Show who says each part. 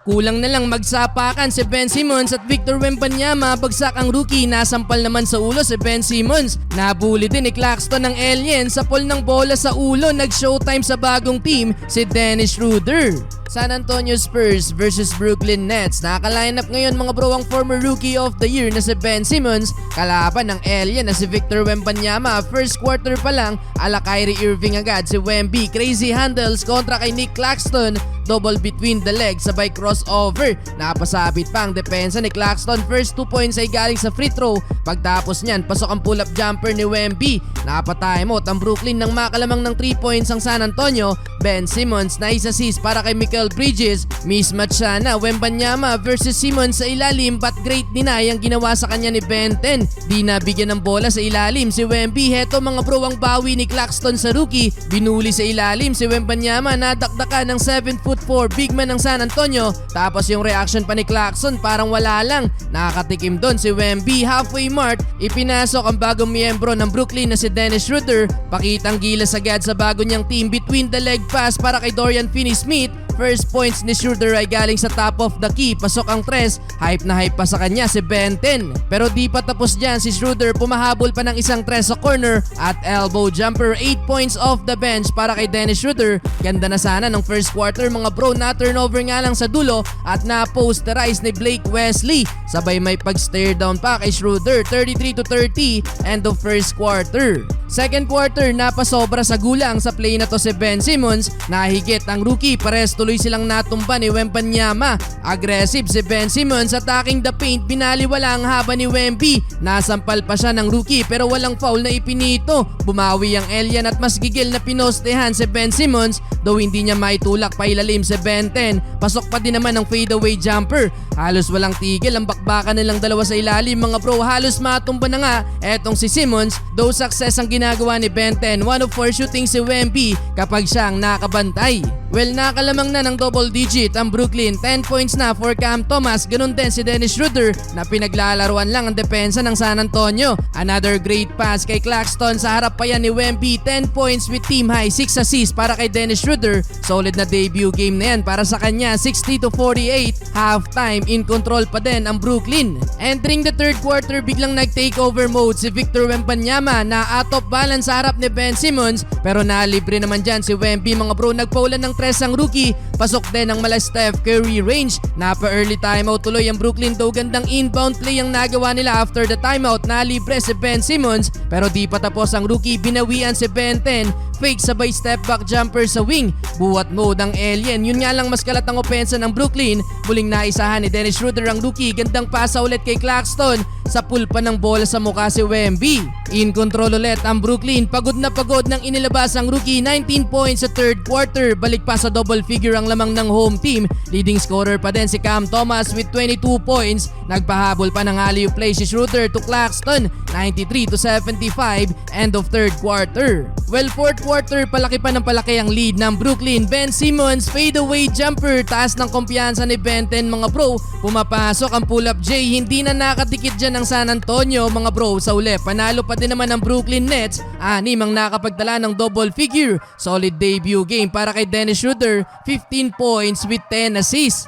Speaker 1: Kulang na lang magsapakan si Ben Simmons at Victor Wembanyama, bagsak ang rookie, nasampal naman sa ulo si Ben Simmons. Nabuli din ni Claxton ng alien sa pool ng bola sa ulo, nag-showtime sa bagong team si Dennis Schroeder. San Antonio Spurs versus Brooklyn Nets. Nakaka-line up ngayon mga bro ang former Rookie of the Year na si Ben Simmons kalaban ng alien na si Victor Wembanyama. First quarter pa lang, ala Kyrie Irving agad si Wemby. Crazy handles kontra kay Nick Claxton. Double between the legs, sabay crossover. Napasabit pa ang depensa ni Claxton. First 2 points ay galing sa free throw. Pagtapos niyan, pasok ang pull-up jumper ni Wemby. Napatimeout ang Brooklyn ng makalamang ng 3 points ang San Antonio. Ben Simmons na assist para kay Mikal Bridges. Mismatch sana Wembanyama versus Simmons sa ilalim, but great deny ang ginawa sa kanya ni Benten. Di nabigyan ng bola sa ilalim si Wemby. Heto mga bro ang bawi ni Claxton sa rookie. Binuli sa ilalim si Wembanyama, nadakdakan ng 7'4" big man ng San Antonio. Tapos yung reaction pa ni Claxton parang wala lang. Nakakatikim doon si Wemby. Halfway mark, ipinasok ang bagong miyembro ng Brooklyn na si Dennis Schroeder. Pakitang gilas agad sa bago niyang team, between the leg pass para kay Dorian Finney-Smith. First points ni Schroeder ay galing sa top of the key. Pasok ang tres. Hype na hype pa sa kanya si Benten. Pero di pa tapos dyan si Schroeder. Pumahabol pa ng isang tres sa corner at elbow jumper. 8 points off the bench para kay Dennis Schroeder. Ganda na sana ng first quarter mga bro. Na turnover nga lang sa dulo at na-posterize ni Blake Wesley. Sabay may pag-stare down pa kay Schroeder. 33-30 end of first quarter. Second quarter, napasobra sa gulang sa play na to si Ben Simmons. Nahigit ang rookie, pares tuloy silang natumba ni Wembanyama. Aggressive si Ben Simmons, attacking the paint, binaliwala ang haba ni Wemby. Nasampal pa siya ng rookie pero walang foul na ipinito. Bumawi ang alien at mas gigil na pinostehan si Ben Simmons, though hindi niya maitulak pa ilalim si Benten. Pasok pa din naman ang fadeaway jumper. Halos walang tigil ang bakbakan nilang dalawa sa ilalim mga bro. Halos matumba na nga etong si Simmons, though success ang ginagawa ni Benten. 1 of 4 shooting si Wemby kapag siya ang nakabantay. Well, nakalamang na ng double digit ang Brooklyn. 10 points na for Cam Thomas. Ganun din si Dennis Schroeder na pinaglalaruan lang ang depensa ng San Antonio. Another great pass kay Claxton. Sa harap pa yan ni Wemby. 10 points with team high. 6 assists para kay Dennis Schroeder. Solid na debut game na yan para sa kanya. 60-48. Halftime, in control pa din ang Brooklyn. Entering the third quarter, biglang nag-takeover mode si Victor Wembanyama na out of balance sa harap ni Ben Simmons. Pero nalibre naman dyan si Wemby mga bro. Nagpaulan ng tres ang rookie. Pasok din ang mala Steph Curry range. Napa-early timeout tuloy ang Brooklyn, though gandang inbound play ang nagawa nila after the timeout. Nalibre si Ben Simmons pero di pa tapos ang rookie. Binawian si Benten. Fake sabay step back jumper sa wing. Buwat mode ang alien. Yun nga lang mas kalat ang opensa ng Brooklyn. Muling naisahan ni Dennis Schroeder ang rookie. Gandang pasa ulit kay Claxton. Sa pulpa ng bola sa mukha si Wemby. In control ulit ang Brooklyn. Pagod na pagod nang inilabas ang rookie. 19 points sa third quarter. Balik pa sa double figure ang lamang ng home team. Leading scorer pa din si Cam Thomas with 22 points. Nagpahabol pa ng alley-oop play si Schroeder to Claxton. 93-75 end of third quarter. Well, fourth quarter, palaki pa ng palaki ang lead ng Brooklyn. Ben Simmons, fadeaway jumper. Taas ng kumpiyansa ni Benten mga bro. Pumapasok ang pull-up J. Hindi na nakadikit dyan ng San Antonio mga bro. Sa uli, panalo pa din naman ang Brooklyn Nets. Anim ang nakapagtala ng double figure. Solid debut game para kay Dennis Schroeder. 15 points with 10 assists.